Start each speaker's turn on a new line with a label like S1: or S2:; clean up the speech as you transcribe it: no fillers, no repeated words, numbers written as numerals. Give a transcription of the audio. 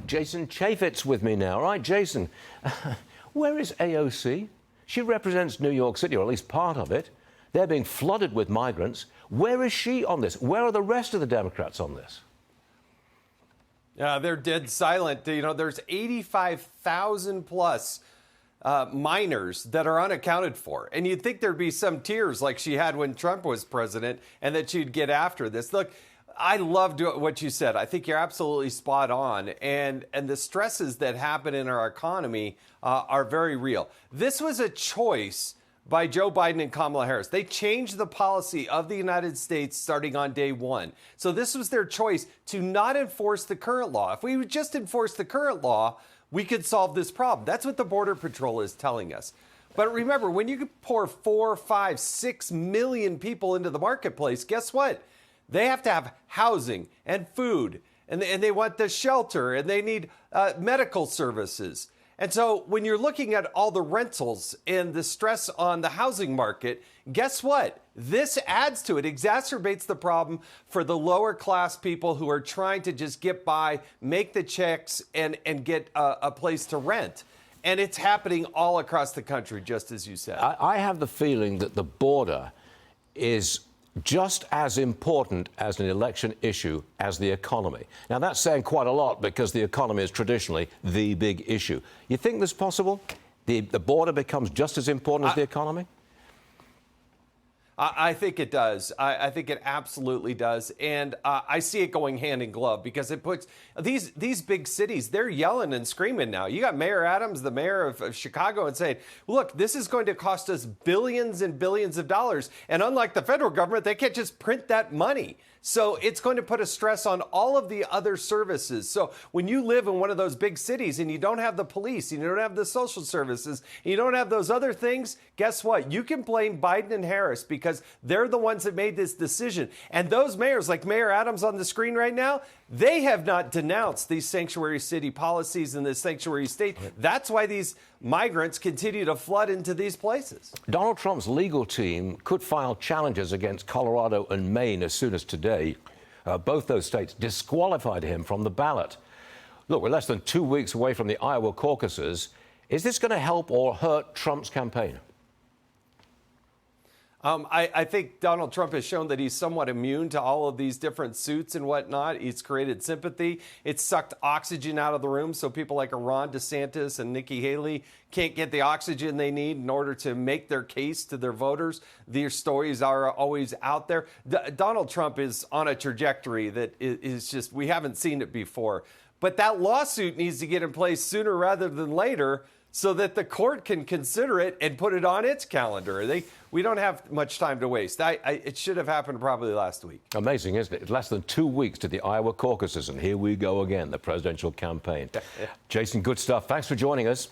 S1: Jason Chaffetz with me now. All right, Jason, where is AOC? She represents New York City, or at least part of it. They're being flooded with migrants. Where is she on this? Where are the rest of the Democrats on this?
S2: They're dead silent. You know, there's 85,000 plus minors that are unaccounted for. And you'd think there'd be some tears like she had when Trump was president and that she'd get after this. Look, I loved what you said. I think you're absolutely spot on. And the stresses that happen in our economy are very real. This was a choice by Joe Biden and Kamala Harris. They changed the policy of the United States starting on day one. So this was their choice to not enforce the current law. If we would just enforce the current law, we could solve this problem. That's what the Border Patrol is telling us. But remember, when you pour 4, 5, 6 million people into the marketplace, guess what? They have to have housing and food, and they want the shelter, and they need medical services. And so when you're looking at all the rentals and the stress on the housing market, guess what? This adds to it, exacerbates the problem for the lower class people who are trying to just get by, make the checks, and get a place to rent. And it's happening all across the country, just as you said.
S1: I have the feeling that the border is just as important as an election issue as the economy. Now, that's saying quite a lot because the economy is traditionally the big issue. You think this possible? The border becomes just as important as the economy?
S2: I think it does. I think it absolutely does. And I see it going hand in glove because it puts these big cities, they're yelling and screaming now. You got Mayor Adams, the mayor of Chicago, and saying, look, this is going to cost us billions and billions of dollars. And unlike the federal government, they can't just print that money. So it's going to put a stress on all of the other services. So when you live in one of those big cities and you don't have the police, and you don't have the social services, and you don't have those other things, guess what? You can blame Biden and Harris because they're the ones that made this decision. And those mayors, like Mayor Adams on the screen right now, they have not denounced these sanctuary city policies in this sanctuary state. That's why these migrants continue to flood into these places.
S1: Donald Trump's legal team could file challenges against Colorado and Maine as soon as today. Both those states disqualified him from the ballot. Look, we're less than 2 weeks away from the Iowa caucuses. Is this going to help or hurt Trump's campaign?
S2: I think Donald Trump has shown that he's somewhat immune to all of these different suits and whatnot. He's created sympathy. It's sucked oxygen out of the room, so people like Ron DeSantis and Nikki Haley can't get the oxygen they need in order to make their case to their voters. Their stories are always out there. Donald Trump is on a trajectory that is just, we haven't seen it before. But that lawsuit needs to get in place sooner rather than later so that the court can consider it and put it on its calendar. We don't have much time to waste. It should have happened probably last week.
S1: Amazing, isn't it? It's less than 2 weeks to the Iowa caucuses, and here we go again, the presidential campaign. Jason, good stuff. Thanks for joining us.